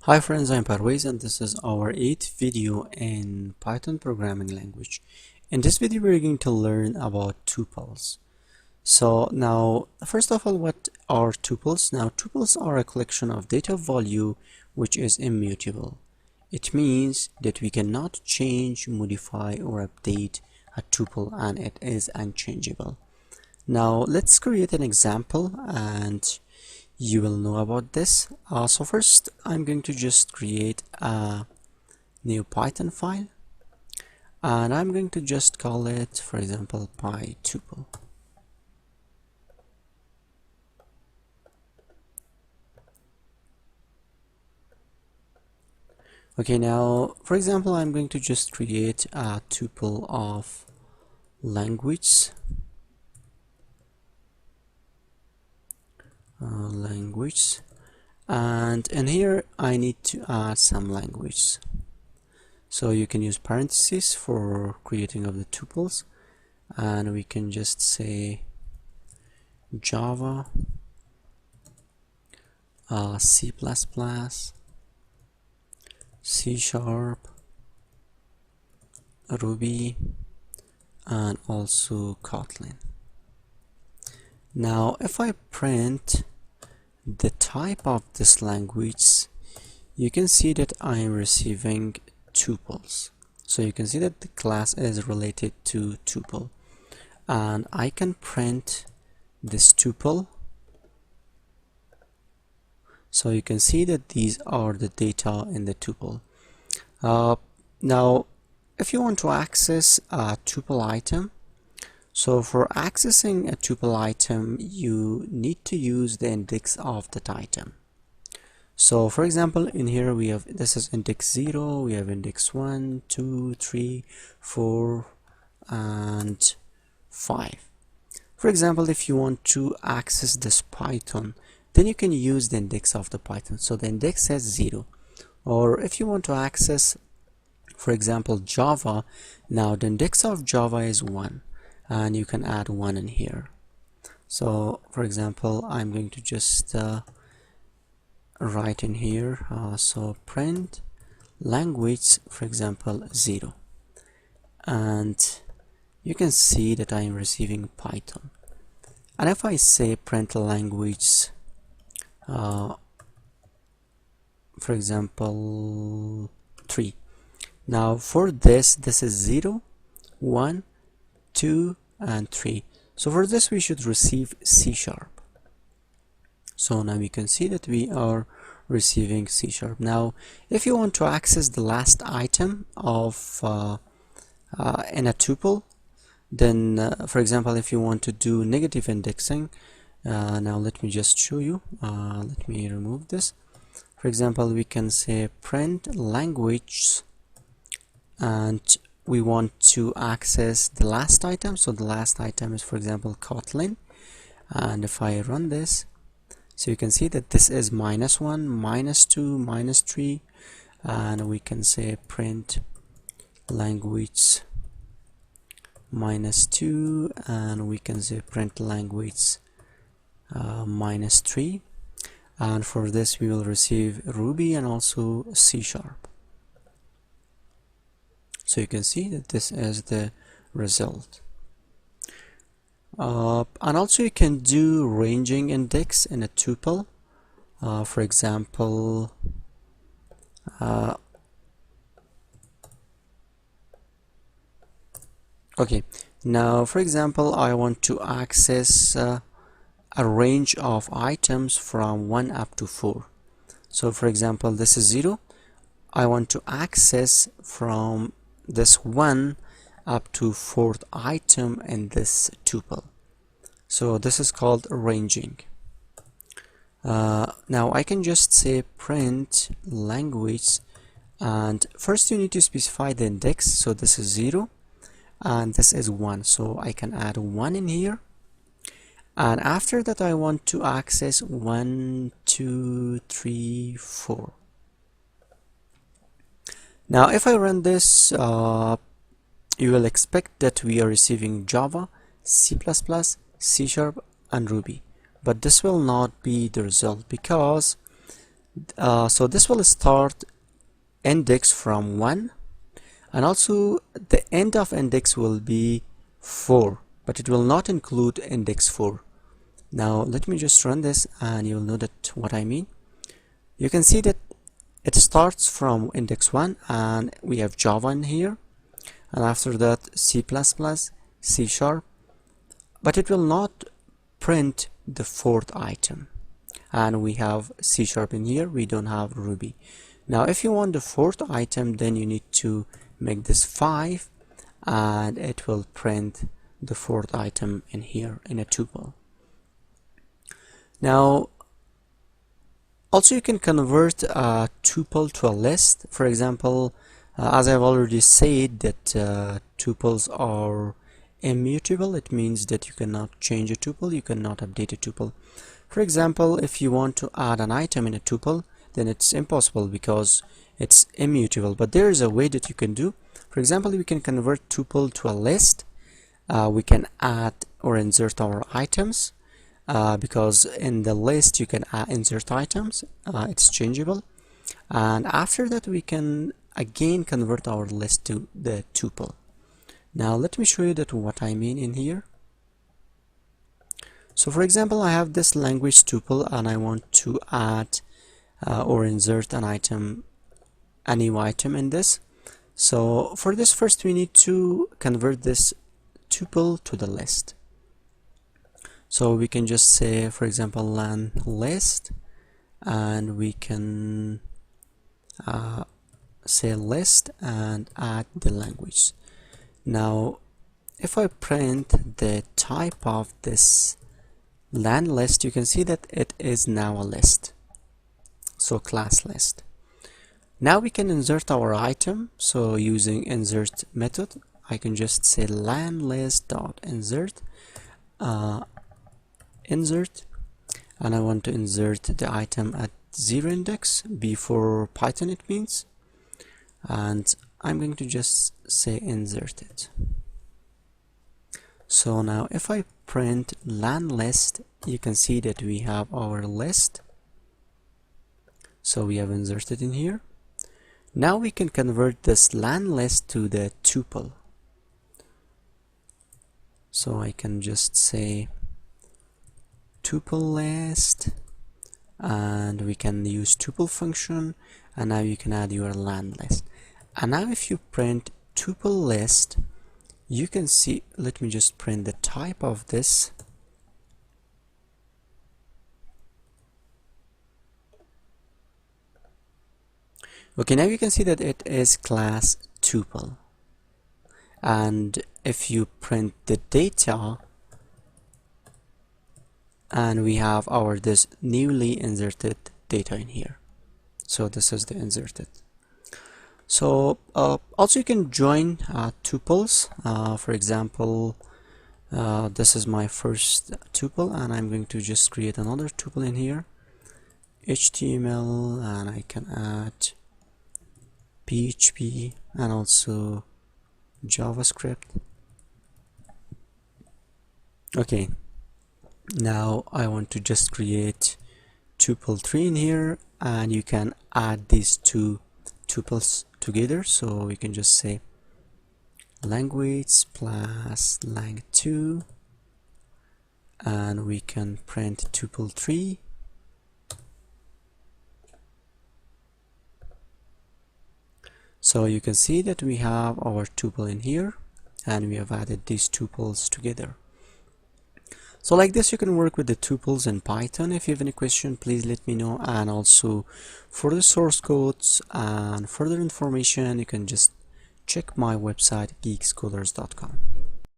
Hi friends, I'm Parvez and this is our 8th video in Python programming language. In this video we're going to learn about tuples. So now first of all, what are tuples? Now tuples are a collection of data value which is immutable. It means that we cannot change, modify or update a tuple and it is unchangeable. Now let's create an example and you will know about this. So first I'm going to just create a new Python file and I'm going to just call it, for example, PyTuple. Okay, now for example I'm going to just create a tuple of language and in here I need to add some language. So you can use parentheses for creating of the tuples, and we can just say Java, C++, C#, Ruby, and also Kotlin. Now if I print the type of this language, you can see that I am receiving tuples. So you can see that the class is related to tuple, and I can print this tuple. So you can see that these are the data in the tuple. Now if you want to access a tuple item, so for accessing a tuple item you need to use the index of that item. So for example in here we have, this is index 0, we have index 1, 2, 3, 4 and 5. For example, if you want to access this Python, then you can use the index of the Python. So the index says 0. Or if you want to access, for example, Java, now the index of Java is 1 and you can add 1 in here. So for example I'm going to just write in here, so print language, for example 0, and you can see that I am receiving Python. And if I say print language, for example 3, now for this is 0, 1, 2 and 3. So for this we should receive C#. So now we can see that we are receiving C#. Now if you want to access the last item of in a tuple, then for example if you want to do negative indexing, now let me just show you, let me remove this. For example we can say print language and we want to access the last item. So the last item is, for example, Kotlin, and if I run this, so you can see that this is -1, -2, -3, and we can say print language -2, and we can say print language -3, and for this we will receive Ruby and also C#. So you can see that this is the result. And also you can do ranging index in a tuple. For example, okay, now for example I want to access a range of items from 1 up to 4. So for example this is 0, I want to access from this 1 up to 4th item in this tuple. So this is called ranging. Now I can just say print language, and first you need to specify the index. So this is 0 and this is 1, so I can add 1 in here, and after that I want to access 1, 2, 3, 4. Now if I run this, you will expect that we are receiving Java, C++, C# and Ruby, but this will not be the result because So this will start index from 1, and also the end of index will be 4, but it will not include index 4. Now let me just run this and you'll know that what I mean. You can see that it starts from index 1 and we have Java in here, and after that C++, C#, but it will not print the fourth item. And we have C# in here, we don't have Ruby. Now if you want the fourth item, then you need to make this 5 and it will print the fourth item in here in a tuple. Now also you can convert a tuple to a list. For example, as I've already said that tuples are immutable. It means that you cannot change a tuple, you cannot update a tuple. For example, if you want to add an item in a tuple, then it's impossible because it's immutable. But there is a way that you can do. For example, we can convert tuple to a list. We can add or insert our items because in the list you can insert items. It's changeable. And after that we can again convert our list to the tuple. Now let me show you that what I mean in here. So for example, I have this language tuple and I want to add or insert an item, a new item in this. So for this, first we need to convert this tuple to the list. So we can just say, for example, len list, and we can say list and add the language. Now if I print the type of this len list, you can see that it is now a list, so class list. Now we can insert our item. So using insert method, I can just say len list dot insert insert, and I want to insert the item at 0 index, before Python it means, and I'm going to just say insert it. So now if I print len list, you can see that we have our list. So we have inserted in here. Now we can convert this len list to the tuple. So I can just say tuple list, and we can use tuple function, and now you can add your len list. And now if you print tuple list, you can see, let me just print the type of this. Okay, now you can see that it is class tuple. And if you print the data, and we have our this newly inserted data in here. So this is the inserted. So also you can join tuples. For example, this is my first tuple, and I'm going to just create another tuple in here, HTML, and I can add PHP and also JavaScript. Okay, now I want to just create tuple 3 in here, and you can add these two tuples together. So we can just say language plus lang2, and we can print tuple 3. So you can see that we have our tuple in here, and we have added these tuples together. So like this you can work with the tuples in Python. If you have any question, please let me know, and also for the source codes and further information you can just check my website geekscholars.com.